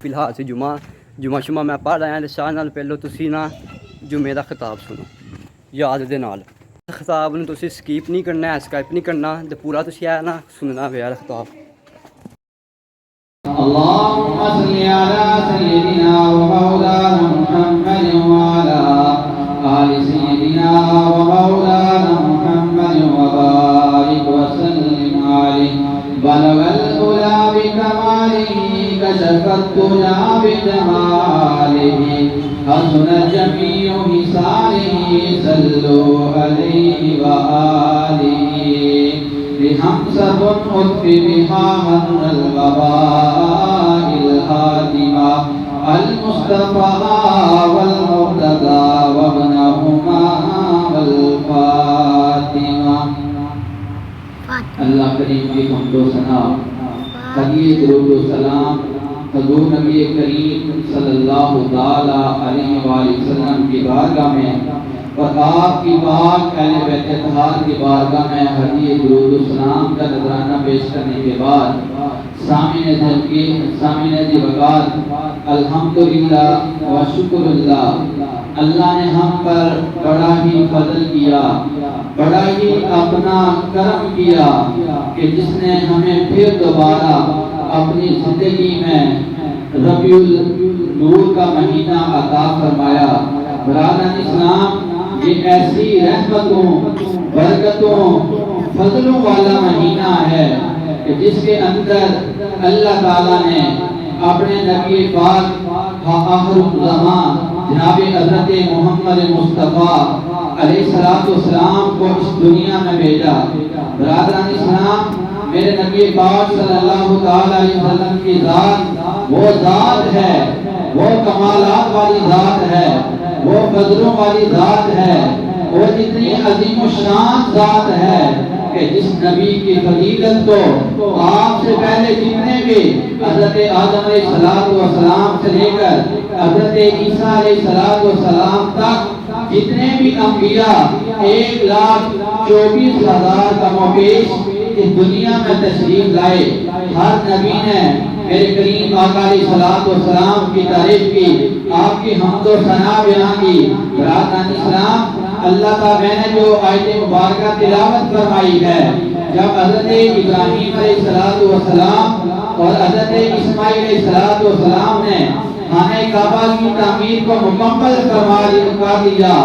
ਫਿਲਹਾਲ ਸੇ ਜੁਮਾ ਸ਼ੁਮਾ ਮੈਂ ਪੜ੍ਹ ਰਿਹਾ ਤੇ ਸਾਰਿਆਂ ਨਾਲ ਪਹਿਲਾਂ ਤੁਸੀਂ ਨਾ ਜੁਮੇ ਦਾ ਖਿਤਾਬ ਸੁਣੋ ਯਾਦ ਦੇ ਨਾਲ। ਖਿਤਾਬ ਨੂੰ ਤੁਸੀਂ ਸਕਿਪ ਨਹੀਂ ਕਰਨਾ ਹੈ, ਸਕਿਪ ਨਹੀਂ ਕਰਨਾ ਤੇ ਪੂਰਾ ਤੁਸੀਂ ਆ ਨਾ ਸੁਣਨਾ ਪਿਆ ਖਿਤਾਬ। اللهم صل على سيدنا ومولانا محمد وعلى آل سيدنا ومولانا محمد وبارك وسلم عليه بلغ الأولى بكماله كشف الدجى بجماله حسن جميع مثاله صلوا عليه وآله بحمزة أطفي بها من الوباء الهادمة المصطفى والمرتضى وابنهما والفاطمة اللہ کریم کی حمد و ثنا ہدیہ درود و سلام حضور نبی کریم صلی اللہ تعالی علیہ وآلہ وسلم کی بارگاہ میں اور آپ کی پاک اہل بیت اطہار کی بارگاہ میں ہدیہ درود و سلام کا نذرانہ پیش کرنے کے بعد سامعین دی وقات الحمدللہ و شکر اللہ، اللہ نے ہم پر بڑا ہی فضل کیا، بڑا ہی اپنا کرم کیا کہ جس نے ہمیں پھر دوبارہ اپنی زندگی میں ربیع النور کا مہینہ عطا فرمایا۔ برادران اسلام، یہ ایسی رحمتوں، برکتوں، فضلوں والا مہینہ ہے کہ جس کے اندر اللہ تعالیٰ نے اپنے نبی پاک آخر الزمان جناب حضرت محمد مصطفیٰ علیہ السلام کو اس دنیا میں بھیجا۔ برادران اسلام، میرے نبی پاک صلی اللہ علیہ وسلم کی ذات وہ ذات ہے، وہ کمالات والی ذات ہے، وہ فضلوں والی ذات ہے، وہ اتنی عظیم و شان ذات ہے کہ جس نبی کی فضیلت کو آپ سے پہلے جتنے بھی حضرت آدم علیہ السلام سے لے کر حضرت عیسیٰ علیہ السلام تک جتنے بھی انبیاء 1,24,000 کا موپیش اس دنیا میں تشریف لائے، ہر نبی نے میرے کریم آقا علیہ السلام کی تعریف کی، آپ کی حمد و ثنا بیان کی۔ برادران اسلام، اللہ تعالیٰ نے جو آیت مبارکہ تلاوت فرمائی ہے، جب حضرت ابراہیم علیہ السلام اور حضرت اسماعیل علیہ السلام نے خانہ کعبہ کی تعمیر کو مکمل فرما دیا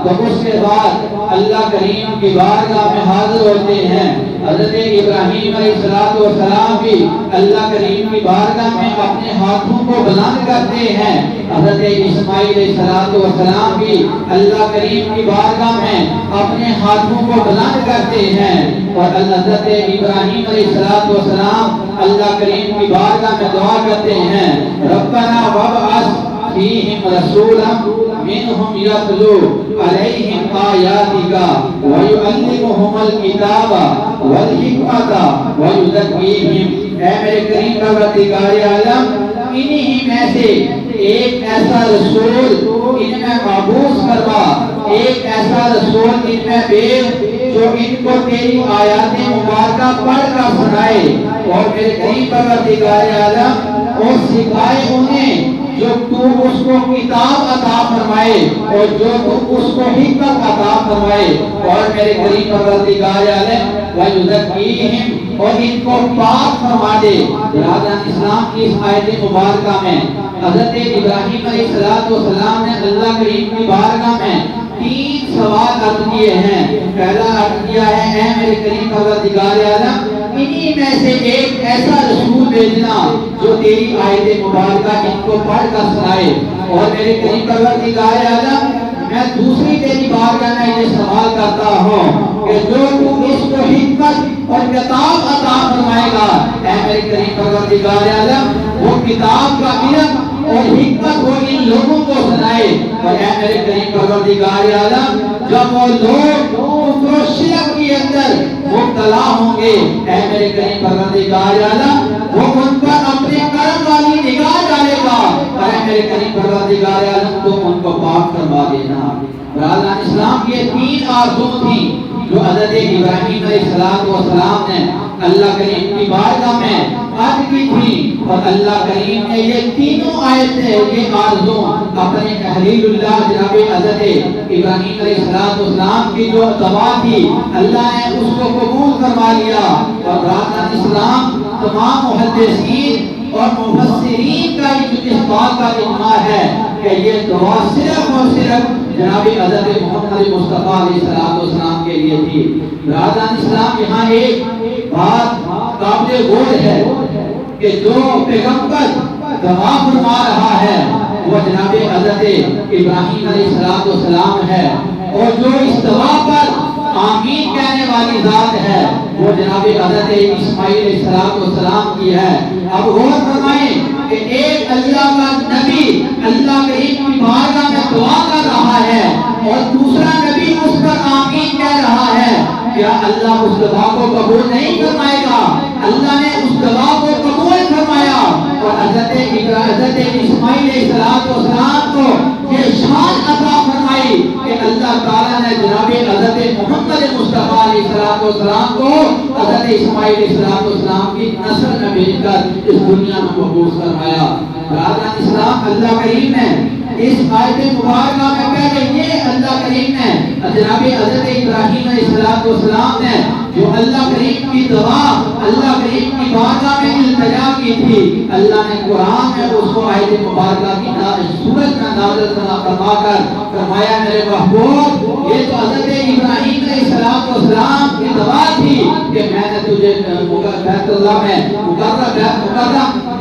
تو اس کے بعد اللہ کریم کی بارگاہ میں حاضر ہوتے ہیں۔ حضرت ابراہیم علیہ السلام بھی اللہ کریم کی بارگاہ میں اپنے ہاتھوں کو بلند کرتے ہیں، حضرت اسماعیل علیہ السلام بھی اللہ کریم کی بارگاہ میں اپنے ہاتھوں کو بلند کرتے ہیں، اور حضرت ابراہیم علیہ السلام اللہ کریم کی بارگاہ میں دعا کرتے ہیں، ربنا وابعث فیہم رسولا منہم یتلو علیہم آیاتک ویعلمہم الکتاب والحکمت ویزکیہم۔ اے میرے کریم پروردگار عالم، انہی میں سے ایک ایسا رسول ان میں مبعوث کروا، ایک ایسا رسول ان میں بھیج جو ان کو تیری آیات مبارکہ پڑھ کر سنائے، اور میرے کریم پروردگار عالم اور سکھائے انہیں جو تو اس کو کتاب عطا فرمائے اور جو تو اس کو حکمت عطا فرمائے، اور میرے کریم پروردگار عالم وَيُزَكِّيهِمْ اور ان کو پاک فرما دے۔ برادران اسلام کی اس آیت مبارکہ میں حضرت ابراہیم علیہ السلام نے اللہ کریم کی بارگاہ میں 3 سوال عرض کیے ہیں۔ پہلا عرض کیا ہے، اے میرے کریم پروردگار عالم، انہی میں سے ایک ایسا رسول بھیجنا جو تیری آیت مبارکہ ان کو پڑھ کر سنائے، اور میرے کریم پروردگار عالم میں دوسری تیری بارگاہ میں یہ سوال کرتا ہوں کہ جو تو اس کو حکمت اور کتاب عطا فرمائے گا، اے میرے کریم پروردگار عالم وہ کتاب کا علم اور حکمت وہ ان لوگوں کو سنائے، اور اے میرے کریم پروردگار عالم جب وہ لوگ کفر و شرک کے اندر گے اے میرے کریم پروردگار عالم وہ ان پر اپنے کرم والی نگاہ ڈالے گا اے میرے کریم پروردگار عالم تو ان کو پاک فرما دینا۔ برادران اسلام کی یہ 3 آرزو تھی جو حضرت ابراہیم علیہ السلام نے اللہ کریم کی بارگاہ میں عرض کی تھی، اور اللہ کریم نے یہ تینوں آیتیں یہ آرزو اپنے خلیل اللہ جناب حضرت ابراہیم علیہ السلام کی جو دعا تھی اللہ نے اس کو قبول فرما لیا۔ اور برادران اسلام تمام محدثین اور مفسرین کا اس بات کا اجماع ہے کہ یہ دعا صرف اور صرف جناب حضرت محمد مصطفیٰ علیہ السلام کے لیے تھی۔ برادران اسلام یہاں ایک بات قابل غور ہے کہ جو پیغمبر دعا فرما رہا ہے وہ جناب حضرت ابراہیم علیہ السلام ہے، اور جو اس دعا پر آمین کہنے والی ذات ہے وہ جناب حضرت اسماعیل علیہ السلام کی ہے۔ اب غور فرمائیں کہ ایک اللہ کا نبی اللہ کریم کی بارگاہ میں دعا کر رہا ہے اور دوسرا نبی اس پر آمین کہہ رہا ہے، کیا اللہ اس دعا کو قبول نہیں فرمائے گا؟ اللہ نے اس دعا کو قبول فرمایا اور حضرت اسماعیل علیہ السلام کو یہ شان عطا فرمائی کہ اللہ تعالیٰ نے جناب حضرت محمد مصطفیٰ علیہ السلام کو حضرت اسماعیل علیہ السلام کی نسل میں بھیج کر اس دنیا میں مبعوث فرمایا۔ برادران اسلام اللہ کریم نے اس آیت مبارکہ میں پہلے یہ اللہ کریم نے جناب حضرت ابراہیم علیہ السلام نے جو اللہ کریم کی دعا اللہ کریم کی بارگاہ میں التجا کی تھی، اللہ نے قرآن میں اس کو آیت مبارکہ کی صورت میں نازل فرما کر فرمایا میرے محبوب یہ تو حضرت ابراہیم علیہ السلام کی دعا تھی کہ میں نے تجھے بیت اللہ میں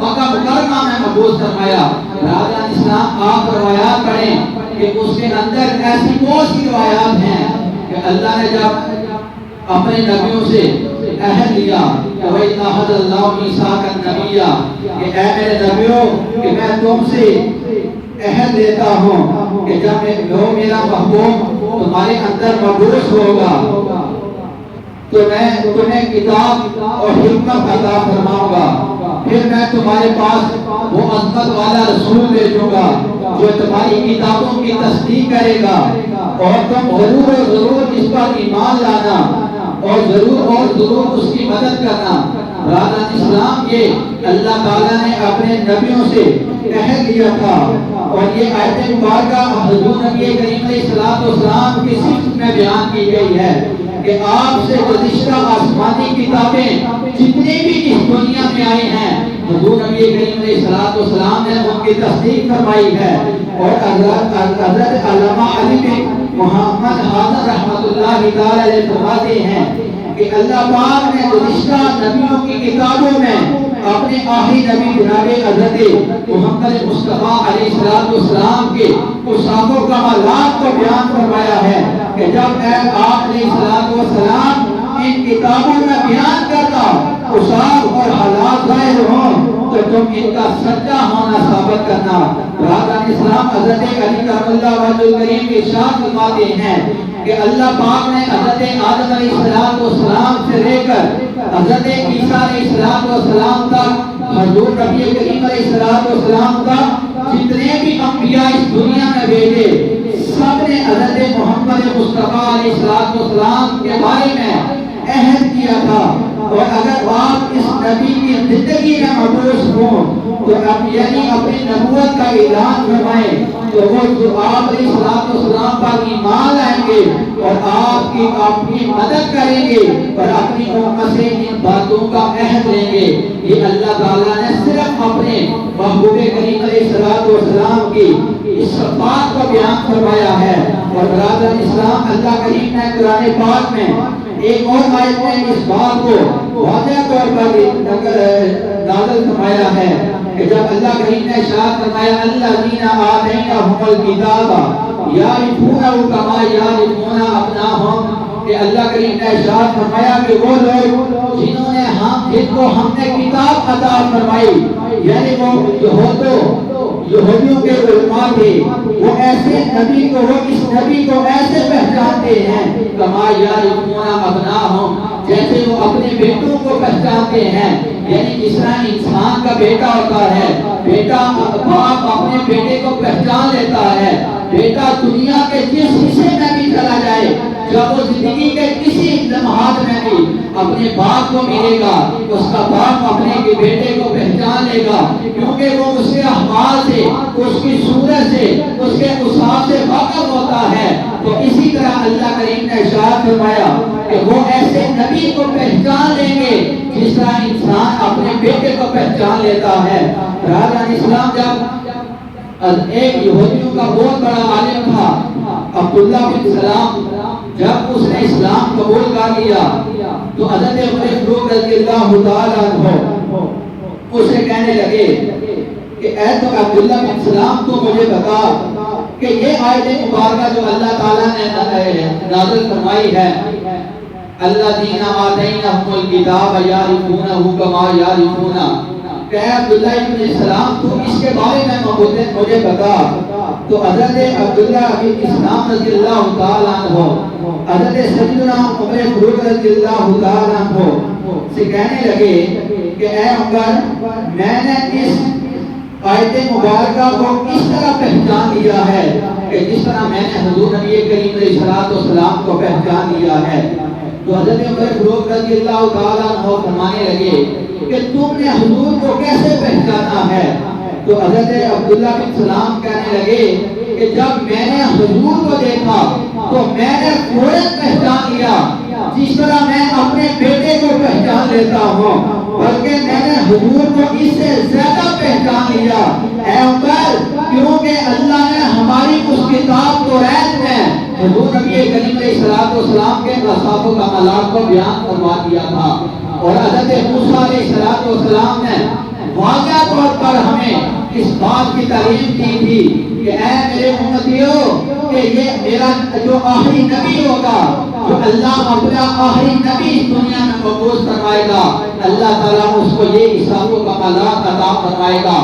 مکہ مکرمہ میں مبعوث فرمایا۔ برادران اسلام آپ روایات پڑھیں کہ اس کے اندر ایسی بہت سی روایات ہیں کہ اللہ نے جب اپنے نبیوں سے عہد لیا کہ وَإِذْ أَخَذَ اللَّهُ مِيثَاقَ النَّبِيِّ کہ اے میرے نبیوں کہ میں تم سے عہد لیتا ہوں کہ جب میرا محبوب تمہارے اندر مبعوث ہوگا تو میں تمہیں کتاب اور حکمت عطا فرماؤں گا، پھر میں تمہارے پاس وہ عظمت والا رسول بھیجوں گا جو تمہاری کتابوں کی تصدیق کرے گا، اور تم ضرور اور ضرور اس پر ایمان لانا اور ضرور اس کی مدد کرنا۔ برادران اسلام یہ اللہ تعالیٰ نے اپنے نبیوں سے عہد لیا تھا، اور یہ آیت مبارکہ حضور نبی کریم علیہ السلام کی صفت میں بیان کی گئی ہے کہ آپ سے گزشتہ آسمانی کتابیں جتنے بھی اس دنیا میں آئی ہیں حضور نبی کریم علیہ السلام نے ان کی تصدیق فرمائی ہے۔ اور حضرت علامہ علی بن محمد حاضر رحمۃ اللہ تعالی علیہ فرماتے ہیں کہ اللہ پاک نے گزشتہ نبیوں کی کتابوں میں اپنے آخری نبی جناب حضرت محمد مصطفیٰ علیہ السلام کے اوصاف و کمالات کو بیان فرمایا ہے کہ جب آپ علیہ السلام ان کتابوں میں بیان کرتا اوصاف اور حالات ظاہر ہوں تو تم ان کا سچا ہونا ثابت کرنا۔ برادران اسلام حضرت علی کرم اللہ وجہ کریم کے ارشاد فرماتے ہیں کہ اللہ پاک نے حضرت آدم علیہ السلام سے لے کر حضرت عیسیٰ علیہ السلام تک حضور نبی کریم علیہ السلام تک جتنے بھی انبیاء اس دنیا میں بھیجے سب نے حضرت محمد مصطفیٰ علیہ السلام کے بارے میں عہد کیا تھا، اور اگر آپ اس نبی کی زندگی میں مبعوث ہوں تو یعنی اپنی نبوت کا اعلان فرمائیں تو وہ جو آپ علیہ السلام پر ایمان لائیں گے اور آپ کی مدد کریں گے اور اپنی امت سے ان باتوں کا عہد لیں گے۔ یہ اللہ تعالیٰ نے صرف اپنے محبوب کریم علیہ السلام کی اس بات کو بیان فرمایا ہے۔ اور برادران اسلام اللہ کریم نے قرآن پاک میں ایک اور آیت میں اس بات کو واضح طور پر نازل فرمایا ہے کہ جب اللہ کریم نے ارشاد فرمایا الذین آتیناہم الکتاب یعرفونہ کما یعرفون ابناءہم کہ اللہ کریم نے ارشاد فرمایا کہ وہ لوگ جنہوں نے جن کو ہم نے کتاب عطا فرمائی یعنی وہ یہودیوں کے علماء تھے وہ ایسے نبی کو وہ اس نبی کو ایسے پہچانتے ہیں کما یعرفون ابناءہم جیسے وہ اپنے بیٹوں کو پہچانتے ہیں، یعنی جس طرح انسان کا بیٹا ہوتا ہے، بیٹا باپ اپنے بیٹے کو پہچان لیتا ہے، بیٹا دنیا کے جس حصے میں بھی چلا جائے، جب وہ زندگی کے کسی لمحات میں بھی اپنے باپ کو ملے گا، اس کا باپ اپنے بیٹے کو پہچان لے گا، کیونکہ وہ اس کے احوال سے، اس کی صورت سے، اس کے اوصاف سے واقف ہوتا ہے۔ تو اسی طرح اللہ کریم نے ارشاد فرمایا کہ وہ ایسے نبی کو پہچان لیں گے جس طرح انسان اپنے بیٹے کو پہچان لیتا ہے۔ برادران اسلام، جب ایک یہودیوں کا بہت بڑا عالم تھا عبداللہ بن سلام، جب اس نے اسلام قبول کر لیا تو حضرت عمر فاروق رضی اللہ تعالیٰ عنہ اسے کہنے لگے کہ اے تو عبداللہ بن سلام، تو مجھے بتا کہ یہ آیت مبارکہ جو اللہ تعالیٰ نے نازل فرمائی ہے، الذین آتیناہم الکتاب یعرفونہ کما یعرفون، کہ اے عبداللہ بن سلام تو اس کے بارے میں مجھے بتا۔ تو حضرت عبداللہ بن سلام رضی اللہ تعالیٰ عنہ حضرت سیدنا عمر فاروق رضی اللہ تعالیٰ عنہ سے کہنے لگے کہ اے عمر، میں نے اس آیت مبارکہ کو اس طرح پہچان لیا ہے کہ جس طرح میں نے حضور نبی کریم علیہ السلام کو پہچان لیا ہے۔ تو حضرت عمر فاروق رضی اللہ تعالیٰ عنہ فرمانے لگے کہ تم نے حضور کو کیسے پہچانا ہے؟ تو حضرت عبداللہ بن سلام کہنے لگے کہ جب میں نے حضور کو دیکھا تو میں نے فوراً پہچان لیا، جس طرح میں اپنے بیٹے کو پہچان لیتا ہوں، بلکہ میں نے حضور کو اس سے زیادہ پہچان لیا۔ اے عمر، کیونکہ اللہ نے ہماری اس کتاب توریت میں حضور نبی کریم علیہ السلام کے اوصاف و کمالات کو بیان فرما دیا تھا، اور حضرت موسیٰ علیہ السلام نے واضح طور پر ہمیں اس بات کی تعلیم دی تھی کہ اے میرے امتیوں، کہ یہ میرا جو آخری نبی ہوگا، جو اللہ اپنا آخری نبی اس دنیا میں مبعوث فرمائے گا، اللہ تعالیٰ اس کو یہ اوصاف و کمالات عطا فرمائے گا،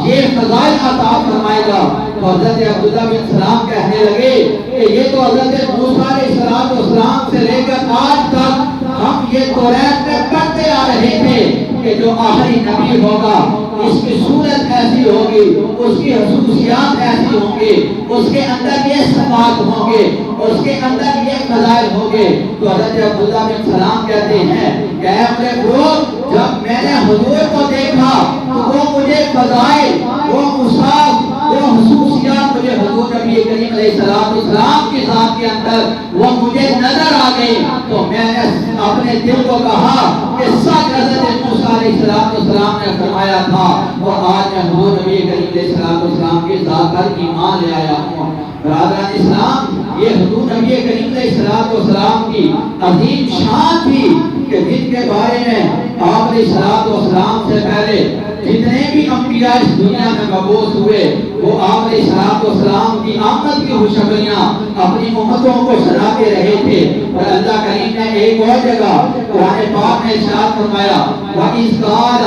یہ فضائل عطا فرمائے گا۔ تو حضرت عبداللہ بن سلام کہنے لگے کہ یہ تو حضرت موسیٰ علیہ السلام سے لے کر آج تک ہم یہ توریت میں پڑھتے آ رہے تھے کہ جو آخری نبی ہوگا اس کی صورت ایسی ہوگی، اس کی خصوصیات ایسی ہوں گی، اس کے اندر یہ صفات ہوں گے، اس کے اندر یہ فضائل ہوں گے۔ تو حضرت عبداللہ بن سلام کہتے ہیں کہ اے عمر فاروق، جب میں نے حضور کو دیکھا تو وہ مجھے فضائل، وہ اوصاف، وہ خصوصیات مجھے حضور نبی کریم علیہ السلام کی ذات کے اندر وہ مجھے نظر آ گئی۔ تو میں نے اپنے دل کو کہا کہ سچ حضرت موسیٰ علیہ السلام نے فرمایا تھا، اور آج میں حضور نبی کریم علیہ السلام کی ذات پر ایمان لے آیا ہوں۔ برادران اسلام، یہ حضور نبی کریم علیہ السلام کی عظیم شان تھی کہ جن کے بارے میں آپ علیہ السلام سے پہلے جتنے بھی انبیاء اس دنیا میں مبعوث ہوئے، وہ آپ علیہ السلام کی آمد کی خوشخبریاں اپنی امتوں کو سناتے رہے تھے۔ اور اللہ کریم نے ایک اور جگہ قرآن پاک میں ارشاد فرمایا، وَإِذْ قَالَ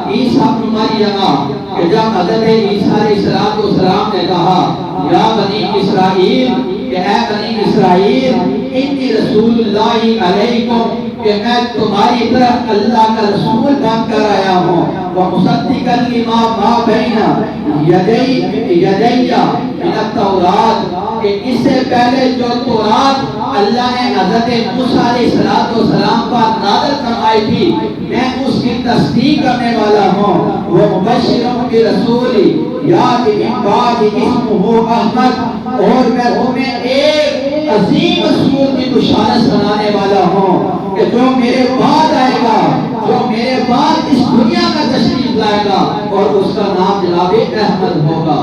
عیسیٰ ابن مریم، کہ جب حضرت عیسیٰ علیہ السلام نے کہا یا بنی اسرائیل، کہ اے بنی اسرائیل، انی رسول اللہ علیکم، کہ میں تمہاری طرف اللہ کا رسول بن کر آیا ہوں، وَمُصَدِّقًا لِمَا مَا بَيْنَ یَدَیَّ مِنَ التَّوْرَاۃ، کہ اس سے پہلے جو تورات اللہ نے حضرت موسیٰ علیہ السلام پر نازل فرمائی تھی، میں اس کی تصدیق کرنے والا ہوں۔ وَمُبَشِّرًا بِرَسُولٍ یَأْتِی مِن بَعْدِی اسْمُهُ احمد، اور میں تمہیں ایک عظیم رسول کی بشارت سنانے والا ہوں کہ جو میرے بعد آئے گا، جو میرے بعد اس دنیا میں تشریف لائے گا، اور اس کا نام جناب احمد ہوگا۔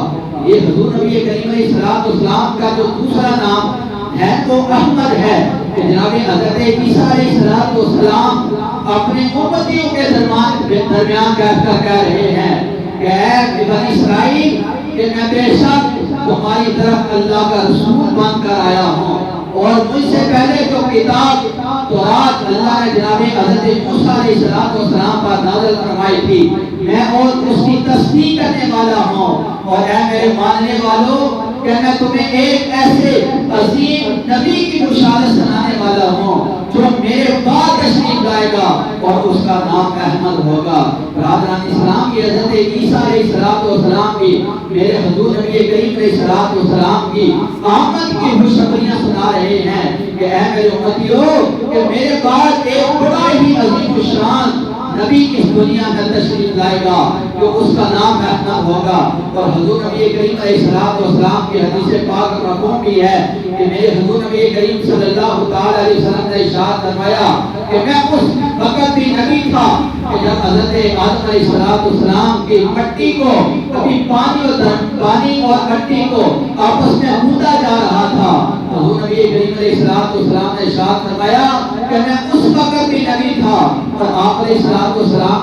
یہ حضور نبی کریم علیہ السلام کا جو دوسرا نام ہے وہ احمد ہے، کہ جناب حضرت عیسیٰ علیہ السلام اپنے امتیوں کے درمیان بیٹھ کر کہہ رہے ہیں کہ اے بنی اسرائیل، کہ میں بے شک تمہاری طرف اللہ کا رسول بن کر آیا ہوں، اور مجھ سے پہلے جو کتاب تورات اللہ نے جناب حضرت موسیٰ علیہ السلام پر نازل فرمائی تھی، میں اور اس کی تصدیق کرنے والا ہوں۔ اور اے میرے ماننے والوں، کہ میں تمہیں ایک ایسے عظیم نبی کی بشارت سنانے والا ہوں جو میرے بعد تشریف لائے گا اور اس کا نام احمد ہوگا۔ برادران اسلام کی حضرت عیسیٰ علیہ السلام کی میرے حضور نبی کریم علیہ السلام کی آمد کی خوشخبریاں سنا رہے ہیں کہ اے میرے امتیوں کہ میرے بعد ایک بڑا ہی عظیم الشان نبی اس دنیا میں تشریف لائے گا جو اس کا نام احمد ہوگا۔ اور حضور نبی کریم علیہ السلام کی حدیث پاک مفہوم بھی ہے کہ میرے حضور نبی کریم صلی اللہ تعالی علیہ وسلم نے ارشاد فرمایا کہ میں اس وقت بھی نبی تھا کہ جب حضرت آدم علیہ السلام کی مٹی کو کبھی پانی اور مٹی کو آپس میں گوندا جا رہا تھا۔ حضور نبی کریم علیہ السلام نے ارشاد فرمایا کہ میں اس وقت بھی نبی تھا اور آپ علیہ السلام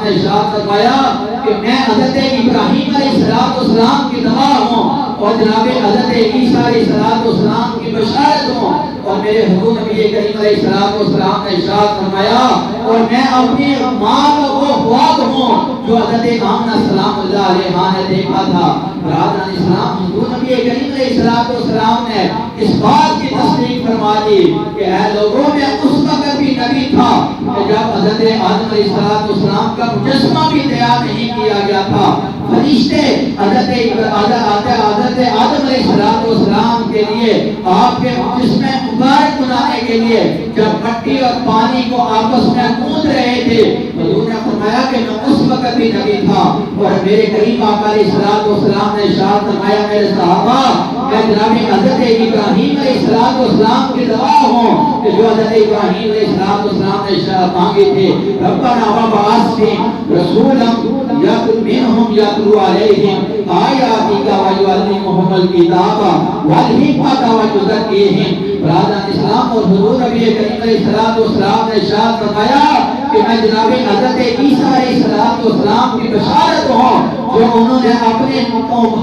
نے ارشاد فرمایا کہ میں حضرت ابراہیم علیہ السلام کی گواہ ہوں اور جناب حضرت عیسیٰ علیہ السلام کی بشارت ہوں۔ اور میرے حضور نبی کریم علیہ السلام نے ارشاد فرمایا اور میں اپنی ماں کا وہ خواب ہوں جو حضرت آمنہ سلام اللہ علیہا نے دیکھا تھا۔ برادران اسلام حضور نبی کریم علیہ السلام نے اس بات کی تصدیق فرما دی کہ اے لوگوں میں اس وقت بھی نبی تھا کہ جب حضرت آدم علیہ السلام کا مجسمہ بھی تیار نہیں کیا گیا تھا۔ فرشتے حضرت آدم علیہ السلام کے لیے آپ کے مجسمے مبارک بنانے کے لیے جب مٹی اور پانی کو آپس میں گوندھ رہے تھے حضور نے فرمایا کہ میں اس وقت بھی نبی تھا۔ اور میرے کریم آقا علیہ السلام نے ارشاد فرمایا میرے صحابہ میں جناب حضرت ابراہیم علیہ السلام کی گواہ ہوں کہ جو حضرت ابراہیم علیہ السلام نے ارشاد مانگے تھے ربنا وابعث فیہم رسولا منہم یتلو علیہم آیاتک ویعلمہم الکتاب والحکمۃ ویزکیہم۔ برادران اسلام اور حضور نبی کریم علیہ السلام نے ارشاد فرمایا کہ میں جناب حضرت عیسیٰ علیہ السلام کی بشارت ہوں جو انہوں نے اپنے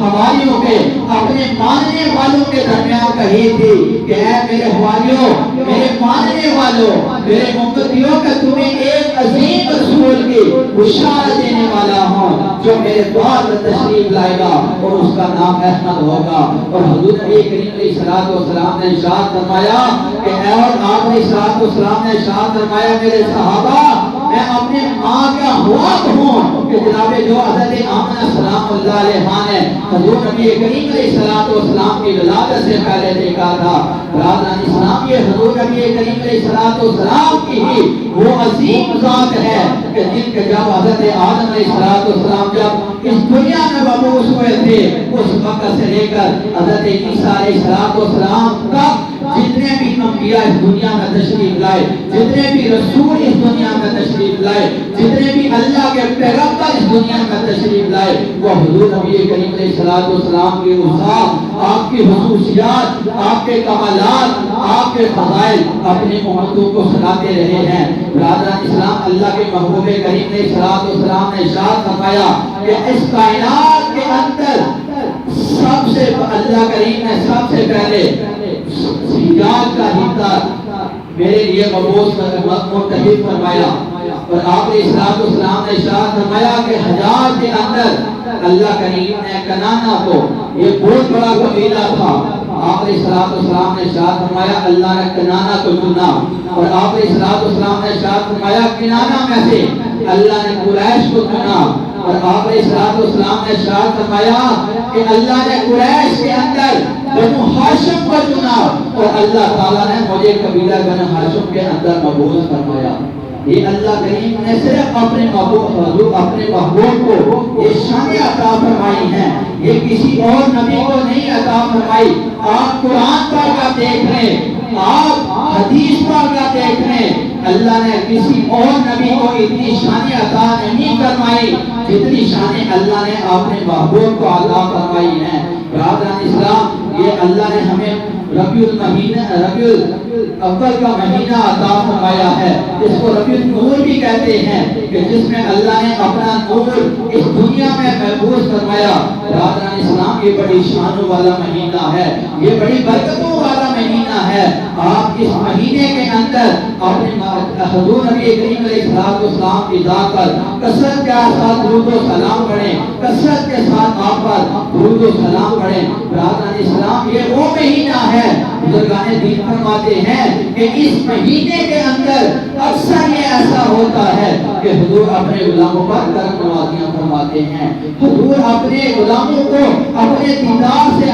حواریوں کے اپنے ماننے والوں کے درمیان کہی تھی کہ اے میرے حواریوں میرے ماننے والوں میرے امتیوں کہ تمہیں ایک عظیم رسول کی بشارت دینے والا ہوں جو میرے بعد میں تشریف لائے گا اور اس کا نام احمد ہوگا۔ اور حضور نبی کریم علیہ السلام نے ارشاد فرمایا کہ اے اور آپ علیہ السلام نے ارشاد فرمایا میرے صحابہ میں اپنے ماں کا خواب ہوں کہ جناب جو حضرت آمنہ سلام اللہ علیہا نے حضور نبی کریم علیہ السلام کی ولادت سے پہلے دیکھا تھا۔ برادران اسلام یہ حضور نبی کریم علیہ السلام کی ہی وہ عظیم ذات ہے کہ جن کے جب حضرت آدم علیہ السلام جب اس دنیا میں مبعوث ہوئے تھے اس وقت سے لے کر حضرت عیسیٰ علیہ السلام تک جتنے بھی انبیاء اس دنیا میں تشریف لائے جتنے بھی رسول اس دنیا میں تشریف لائے جتنے بھی اللہ کے پیغمبر اس دنیا میں تشریف لائے وہ حضور نبی کریم علیہ السلام کی اوصاف آپ کی خصوصیات آپ کے کمالات آپ کے فضائل اپنی امتوں کو سناتے رہے ہیں۔ برادران اسلام اللہ کے محبوب کریم علیہ السلام نے ارشاد فرمایا کہ اس کائنات کے اندر سب سے اللہ کریم نے سب سے پہلے سجاد کا حصہ میرے لیے مبعوث منتخب فرمایا اور آپ علیہ السلام نے ارشاد فرمایا کہ حجاز کے اندر اللہ کریم نے کنانا کو یہ بہت بڑا قبیلہ تھا آپ علیہ السلام نے ارشاد فرمایا اللہ نے کنانا کو چنا اور آپ علیہ السلام نے ارشاد فرمایا کنانا میں سے اللہ نے قریش کو چنا اور آپ علیہ السلام نے ارشاد فرمایا کہ اللہ نے قریش کے اندر بنو ہاشم کو چنا اور اللہ تعالیٰ نے مجھے قبیلہ بنو ہاشم کے اندر مبعوث فرمایا۔ یہ اللہ کریم نے صرف اپنے محبوب کو یہ شان عطا فرمائی ہیں یہ کسی اور نبی کو نہیں عطا فرمائی۔ آپ قرآن پاک کا دیکھ لیں آپ حدیث پاک کا دیکھ لیں اللہ نے کسی اور نبی کو اتنی شان عطا نہیں فرمائی جتنی شان اللہ نے اپنے محبوب کو عطا فرمائی ہیں۔ برادران اسلام یہ اللہ نے ہمیں ربیع الاول کا مہینہ عطا فرمایا ہے اس کو ربیع النور بھی کہتے ہیں کہ جس میں اللہ نے اپنا نور اس دنیا میں محفوظ فرمایا۔ برادران اسلام یہ بڑی شانوں والا مہینہ ہے یہ بڑی برکتوں والا مہینہ ہے۔ آپ اس مہینے کے اندر اپنے حضور نبی کریم علیہ السلام کی ذات پر کثرت کے ساتھ درود و سلام پڑھیں کثرت کے ساتھ آپ پر درود و سلام پڑھیں۔ برادران اسلام یہ وہ مہینہ ہے بزرگان دین فرماتے ہیں کہ اس مہینے کے اندر اکثر یہ ایسا ہوتا کہ حضور اپنے غلاموں پر کرم نوازیاں فرماتے ہیں، حضور اپنے غلاموں کو اپنے دیدار سے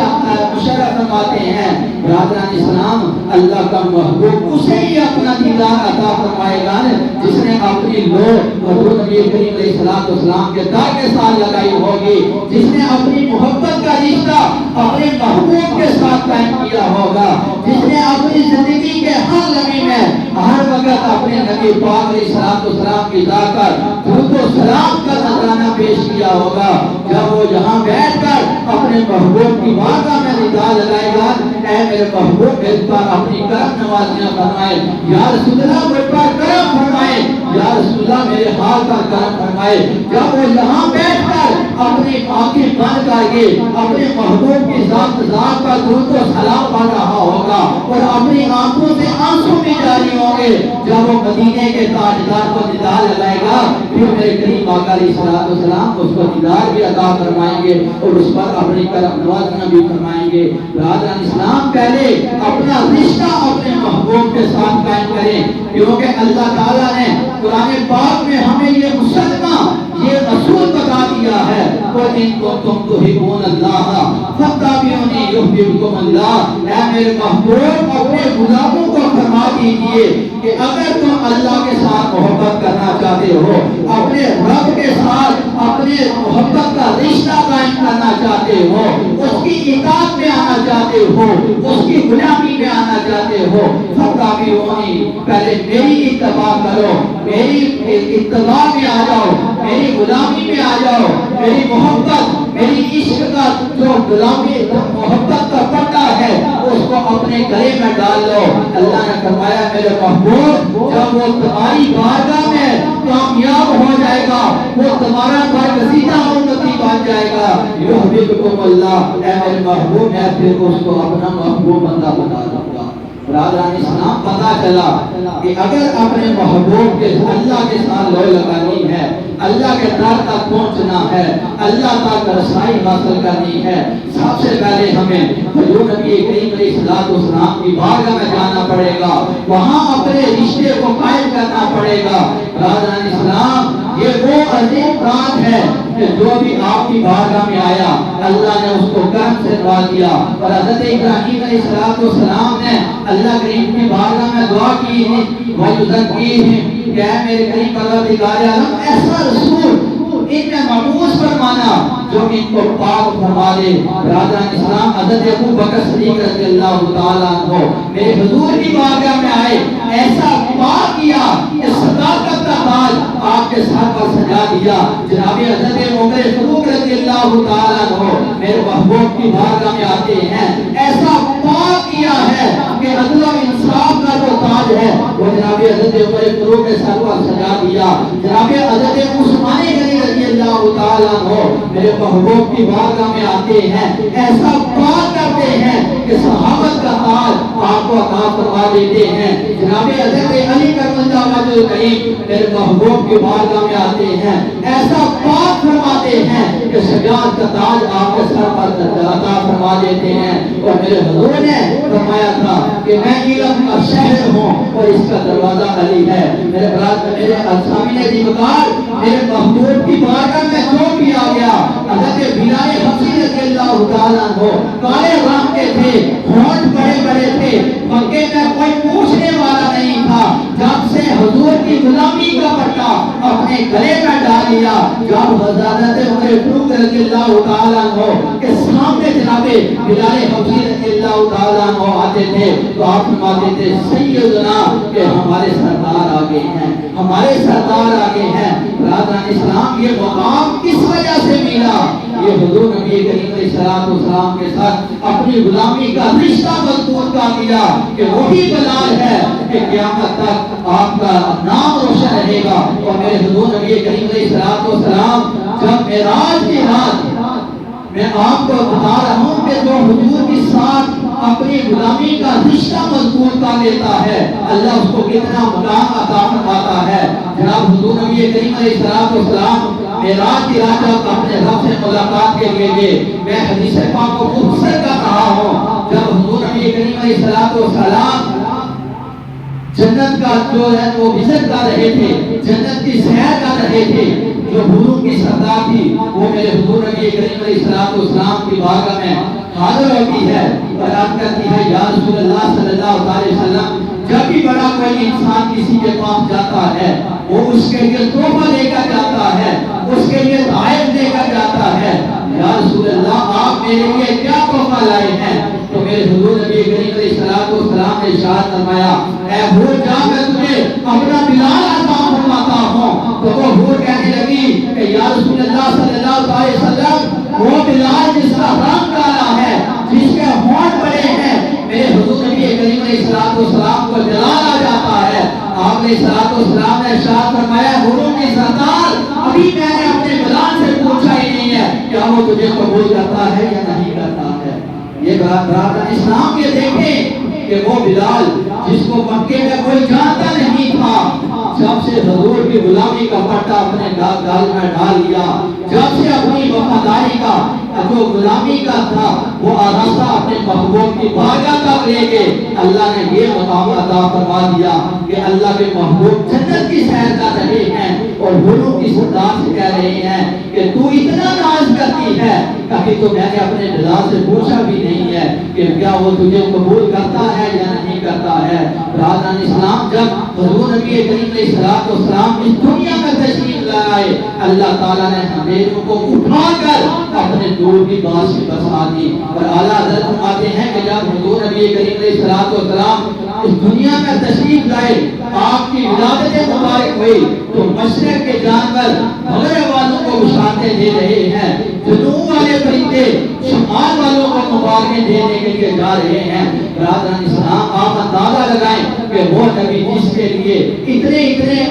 مشرف فرماتے ہیں۔ برادران اسلام، اللہ کا محبوب اسے ہی اپنا دیدار عطا فرمائے گا جس نے اپنی لو حضور نبی کریم علیہ السلام کے در کے ساتھ لگائی ہوگی، جس نے اپنی محبت کا رشتہ اپنے محبوب کے ساتھ قائم کیا ہوگا، جس نے اپنی زندگی کے ہر لمحے میں ہر وقت اپنے نبی پاک علیہ السلام کی ذات پر درود و سلام کا نذرانہ پیش کیا ہوگا۔ جب وہ یہاں بیٹھ کر اپنے محبوب کی بارگاہ میں ندا لگائے گا، اے میرے محبوب میرے پر اپنی کرم نوازیاں فرمائے، یا رسول اللہ مجھ پر کرم فرمائے، یا رسول اللہ میرے حال پر کرم فرمائے۔ جب وہ یہاں بیٹھ کر اپنی آنکھیں بند کر کے اپنے محبوب کی ذات پر درود و سلام پڑھ رہا ہوگا اور اپنی آنکھوں سے آنسو بھی جاری ہوں گے، جب وہ مدینے کے تاجدار کو دیدار لگائے گا، پھر میرے کریم آقا علیہ السلام اس کو دیدار بھی عطا فرمائیں گے اور اس پر اپنی کرم نوازیاں بھی فرمائیں گے۔ برادران اسلام، پہلے اپنا رشتہ اپنے محبوب کے ساتھ قائم کریں، کیونکہ اللہ تعالیٰ نے قرآن پاک میں ہمیں یہ مسلمہ یہ اصول بتا دیا ہے، وَإِن كُنتُمْ تُحِبُّونَ اللَّهَ فَاتَّبِعُونِي يُحْبِبْكُمُ اللَّهُ۔ اے میرے محبوب اپنے غلاموں کو فرما دیجئے کہ اگر تم اللہ کے ساتھ محبت کرنا چاہتے ہو، اپنے رب کے ساتھ اپنے محبت کا رشتہ قائم کرنا چاہتے ہو، اس کی اطاعت میں آنا چاہتے ہو، اس کی غلامی میں آنا چاہتے ہو، فَاتَّبِعُونِی، پہلے میری اتباع کرو، میری اتباع میں آ جاؤ، میری غلامی میں آ جاؤ، میری محبت میری عشق کا جو غلامی محبت کا پٹا ہے اس کو اپنے گلے میں ڈال لو۔ اللہ نے فرمایا میرے محبوب جب وہ تمہاری بارگاہ میں کامیاب ہو جائے گا، وہ تمہارا برگزیدہ امتی بن جائے گا، یحببکم اللہ، اے میرے محبوب میں پھر اس کو اپنا محبوب بندہ بنا دوں گا۔ برادران اسلام، پتا چلا کہ اگر اپنے محبوب کے اللہ کے ساتھ لو لگانی ہے، اللہ کے در تک پہنچنا ہے، اللہ تک رسائی حاصل کرنی ہے، سب سے پہلے ہمیں حضور نبی کریم علیہ السلام کی بارگاہ میں جانا پڑے گا، وہاں اپنے رشتے کو قائم کرنا پڑے گا۔ برادران اسلام، یہ وہ عظیم ذات ہے کہ جو بھی آپ کی بارگاہ میں آیا اللہ نے اس کو کرم سے نواز دیا، اور حضرت ابراہیم علیہ السلام نے اللہ کریم کی بارگاہ میں دعا کی ہے، وَيُزَكِّيهِمْ، کہ اے میرے کریم پروردگار عالم ایسا رسول ان میں مبعوث فرمانا جو ان کو پاک فرما دے۔ برادران اسلام، حضرت ابو بکر صدیق رضی اللہ تعالیٰ عنہ میرے حضور کی بارگاہ میں آئے، ایسا پاک کیا کہ صداقت کا تاج آپ کے سر پر سجا دیا۔ جناب حضرت عمر فاروق رضی اللہ تعالیٰ عنہ میرے محبوب کی بارگاہ میں آتے ہیں، ایسا پاک کیا ہے کہ عدل و انصاف کا جو تاج ہے وہ جناب حضرت عمر فاروق کے سر پر سجا دیا۔ جناب حضرت عثمان غنی رضی اللہ تعالیٰ عنہ میرے محبوب کی بارگاہ میں آتے ہیں، ایسا پاک کرتے ہیں کہ صحابت کا تاج آپ کو عطا فرما دیتے ہیں۔ جناب حضرت علی کرم اللہ وجہ کریم میرے محبوب کی بارگاہ میں آتے ہیں، ایسا پاک فرماتے ہیں کہ شجاعت کا تاج آپ کے سر پر عطا فرما دیتے ہیں۔ اور میرے حضور نے فرمایا تھا کہ میں علم کا شہر ہوں اور اس کا دروازہ علی ہے۔ میرے برادر، میرے اسامی نے دیوکار میرے محبوب کی بارگاہ میں جو بھی آ گیا، حضرت بلال حبشی رضی اللہ تعالیٰ عنہ کالے رنگ کے تھے، ہونٹ بڑے بڑے تھے، مکے میں کوئی پوچھنے والا نہیں تھا، جب سے حضور کی غلامی کا پٹا اپنے گلے میں ڈال لیا، جب حضرت عمر فاروق رضی اللہ تعالیٰ عنہ کے سامنے جناب بلال حبشی رضی اللہ تعالیٰ عنہ آتے تھے تو آپ فرماتے تھے سیدنا کہ ہمارے سردار آگے ہیں، ہمارے سردار آگے ہیں۔ برادران اسلام، یہ مقام کس وجہ سے ملا؟ یہ حضور نبی کریم علیہ السلام کے ساتھ اپنی غلامی کا رشتہ مضبوط کر دیا کہ وہی بلال ہے کہ قیامت تک آپ کا نام روشن رہے گا۔ اور میرے حضور نبی کریم علیہ السلام جب معراج کی رات میں آپ کو بتا رہا ہوں کہ جو حضور کے ساتھ اپنی غلامی کا رشتہ مضبوط کر لیتا ہے اللہ اس کو کتنا مقام عطا فرماتا ہے۔ جناب حضور نبی کریم علیہ السلام معراج کی رات جب اپنے رب سے ملاقات کے لیے گئے، میں حدیث پاک کو مختصر کر رہا ہوں، جب حضور نبی کریم علیہ السلام جنت کا جو ہے وہ وزٹ کر رہے تھے، جنت کی سیر کی سردار تھی وہ میرے حضور نبی کریم علیہ السلام کی بارگاہ میں حاضر ہوتی ہے اور عرض کرتی ہے یا رسول اللہ صلی اللہ علیہ وسلم جب بھی بڑا کوئی انسان کسی کے پاس جاتا ہے وہ اس کے لیے تحفہ لے کر جاتا ہے اس کے لیے تحائف لے کر جاتا ہے یا رسول اللہ آپ میرے لیے کیا تحفہ لائے ہیں تو میرے حضور نبی کریم علیہ السلام نے ارشاد فرمایا اے حور جا میں تمہیں اپنا بلال عطا فرماتا ہوں تو وہ حور کہنے لگی کہ یا رسول اللہ صلی اللہ علیہ وسلم وہ بلال جس کا رنگ کالا ہے جس کے ہونٹ بڑے ہیں میرے حضور نبی کریم علیہ السلام کو جلال آ جاتا ہے آپ نے السلام نے ارشاد فرمایا حوروں کی سردار ابھی میں نے اپنے بلال سے پوچھا ہی نہیں ہے کیا وہ تجھے قبول کرتا ہے یا نہیں کرتا ہے یہ برادران اسلام یہ دیکھیں کہ وہ بلال جس کو مکے میں کوئی جانتا نہیں تھا جب سے حضور کی غلامی کا پٹا اپنے گال میں ڈال لیا جب سے اپنی وفاداری کا جو غلامی کا تھا وہ راستہ اپنے محبوب کی بارگاہ تک لے کے اللہ نے یہ مقام عطا فرما دیا کہ اللہ کے محبوب جنت کی سیر کر رہے ہیں اور حوروں کی سردار سے کہہ رہے ہیں کہ تو اتنا ناز کرتی ہے کہ تو میں نے اپنے بلال سے پوچھا بھی نہیں ہے کہ کیا وہ تجھے قبول کرتا ہے یا نہیں کرتا ہے برادران اسلام جب حضور نبی کریم علیہ السلام اس دنیا میں تشریف لائے اللہ تعالیٰ نے ہمیں کو اٹھا کر اپنے دور کی بات سے بسا دی اور اعلیٰ حضرت فرماتے ہیں کہ جب حضور نبی کریم علیہ السلام اس دنیا میں تشریف لائے آپ کی ولادت مبارک ہوئی تو مشرق کے جانور مغرب والوں کو بشارتیں دے رہے ہیں جنوب والے پرندے شمال والوں کو مبارکیں دینے کے لیے جا رہے ہیں برادران اسلام آپ اندازہ لگائیں کہ وہ نبی جس کے لیے اتنے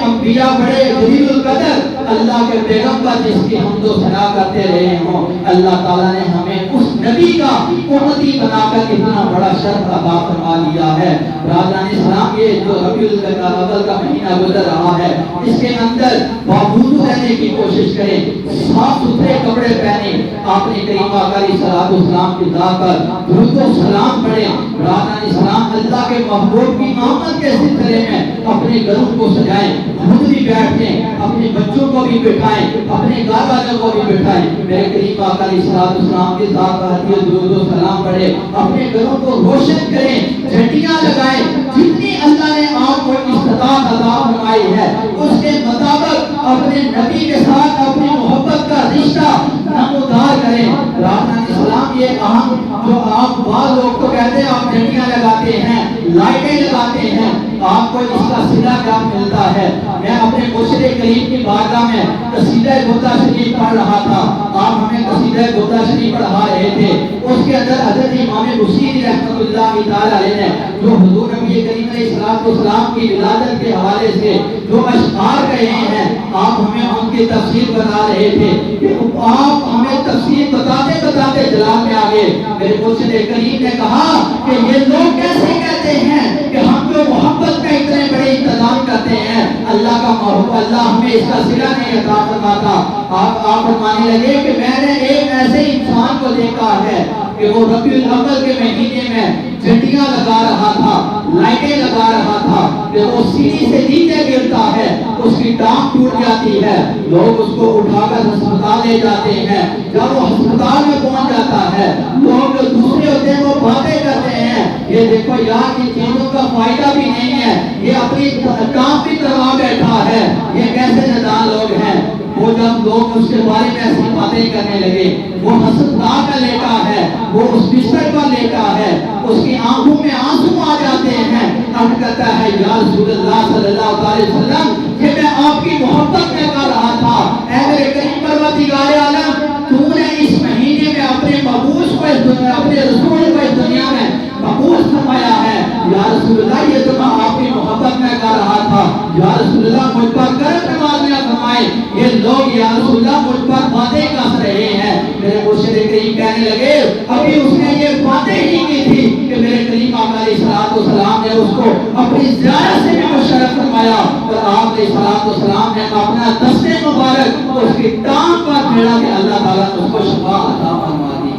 انبیاء بڑے جلیل القدر اللہ کے پیغمبر جس کی حمد و ثنا کرتے رہے ہوں اللہ تعالیٰ نے ہمیں اس نبی کا امتی بنا کر اتنا بڑا شرف عطا فرما دیا ہے برادران اسلام یہ جو ربیع الاول کا مہینہ گزر رہا ہے اس کے اندر باوضو رہنے کی کوشش کریں صاف ستھرے کپڑے پہنے اپنے کریم آقا علیہ السلام کی ذات پر درود و سلام پڑھیں برادران اسلام اللہ کے محبوب کی آمد کے سلسلے میں اپنے گھروں کو سجائیں خود بھی بیٹھیں اپنے بچوں کو بھی بٹھائیں اپنے گھر والوں کو بھی بٹھائیں میرے کریم آقا علیہ السلام کی ذات پر درود و سلام پڑھیں اپنے گھروں کو روشن کریں جھنڈیاں لگائیں جتنی اللہ نے آپ کو استطاعت عطا فرمائی ہے اس کے مطابق اپنے نبی کے ساتھ اپنی محبت کا رشتہ نمودار کریں برادران اسلام یہ اہم جو آپ بعض لوگ تو کہتے ہیں آپ جھنڈیاں لگاتے ہیں لائٹیں لگاتے ہیں آپ کو اس کا صلہ کیا ملتا ہے میں اپنے مرشد کریم کی بارگاہ میں قصیدہ بردہ شریف پڑھ رہا تھا آپ ہمیں قصیدہ بردہ شریف پڑھا رہے تھے اس کے اندر حضرت امام بصیری رحمۃ اللہ تعالی علیہ نے جو حضور نبی کریم علیہ السلام کی ولادت کے حوالے سے جو اشعار کہے ہیں آپ ہمیں ان کی تفسیر بتا رہے تھے کہ آپ ہمیں تفسیر بتاتے بتاتے جلال میں آگے میرے مرشد کریم نے کہا کہ یہ لوگ کیسے کہتے ہیں کہ ہم جو محبت کا اتنے بڑے انتظام کرتے ہیں اللہ کا محبت اللہ ہمیں اس کا صلہ نہیں عطا فرماتا آپ فرمانے لگے کہ میں نے ایک ایسے انسان کو دیکھا ہے کہ وہ ربیع الاول کے مہینے میں جھنڈیاں لگا رہا تھا لائٹیں لگا رہا تھا کہ وہ سیڑھی سے نیچے گرتا ہے اس کی ٹانگ ٹوٹ جاتی ہے لوگ اس کو اٹھا کر ہسپتال لے جاتے ہیں جب وہ ہسپتال میں پہنچ جاتا ہے لوگ جو دوسرے ہوتے ہیں وہ باتیں کرتے ہیں یہ دیکھو یار ان چیزوں کا فائدہ بھی نہیں ہے یہ اپنی کام بھی کروا بیٹھا ہے یہ کیسے نادان لوگ ہیں وہ جب لوگ اس کے بارے میں ایسی باتیں کرنے لگے وہ ہسپتال میں لیٹا ہے وہ اس بستر پر لیٹا ہے اس کی آنکھوں میں آنسو آ جاتے ہیں اب کہتا ہے یا رسول اللہ صلی اللہ علیہ وسلم کہ میں آپ کی محبت میں کر رہا تھا اے میرے کریم پروردگار عالم تو نے اس مہینے میں اپنے مبعوث کو اپنے رسول کو اس دنیا میں مبعوث فرمایا ہے یا رسول اللہ یہ تو میں آپ کی محبت میں کر رہا تھا یا رسول اللہ مجھ پر کرم نوازیاں فرمائے یہ لوگ یا رسول اللہ مجھ پر باتیں کس رہے ہیں میرے مرشد کریم کہنے لگے ابھی اس نے یہ باتیں ہی کی تھی کہ میرے کریم آقا علیہ السلام نے اس کو اپنی زیارت سے بھی مشرف فرمایا اور آپ علیہ السلام نے اپنا دستے مبارک اس کی ٹانگ پر پھیرا کہ اللہ تعالیٰ نے اس کو شفا عطا فرما دی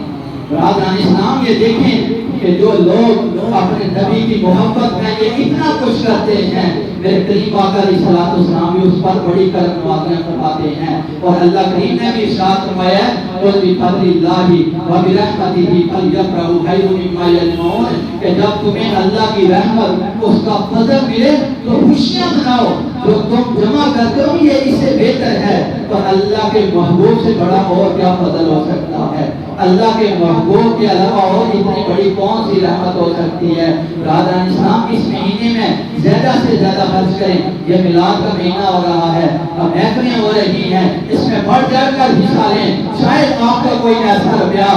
برادران اسلام یہ دیکھیں کہ جو لوگ اپنے نبی کی محبت میں یہ اتنا کچھ کرتے ہیں، میرے کریم آقا علیہ الصلوۃ والسلام بھی اس پر بڑی کرم نوازیاں فرماتے ہیں، اور اللہ کریم نے بھی ارشاد فرمایا ہے قُلْ بِفَضْلِ اللَّهِ وَبِرَحْمَتِهِ فَلْيَفْرَحُوا خَيْرٌ مِّمَّا يَجْمَعُونَ، کہ جب تمہیں اللہ کی رحمت اس کا فضل ملے تو خوشیاں مناؤ، جو تم جمع کرتے ہو یہ اس سے بہتر ہے، تو اللہ کے محبوب سے بڑا اور کیا فضل ہو سکتا ہے؟ اللہ کے محبوب کے علاوہ اور اتنی بڑی کون سی رحمت ہو سکتی ہے؟ برادران اسلام اس مہینے میں زیادہ سے زیادہ خرچ کریں، یہ میلاد کا مہینہ ہو رہا ہے، اب محفلیں ہو رہی ہیں، اس میں بڑھ چڑھ کر حصہ لیں، شاید آپ کا کوئی ایسا روپیہ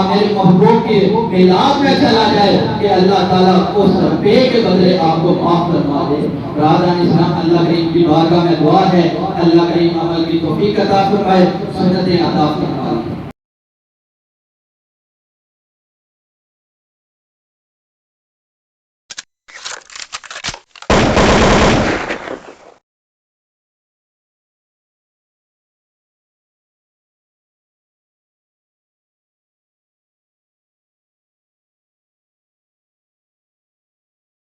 میرے محبوب کے میلاد میں چلا جائے کہ اللہ تعالیٰ اس روپے کے بدلے آپ کو معاف فرما دے۔ برادران اسلام اللہ کریم کی بارگاہ میں دعا ہے اللہ کریم عمل کی توفیق عطا فرمائے، سنتیں عطا فرمائے۔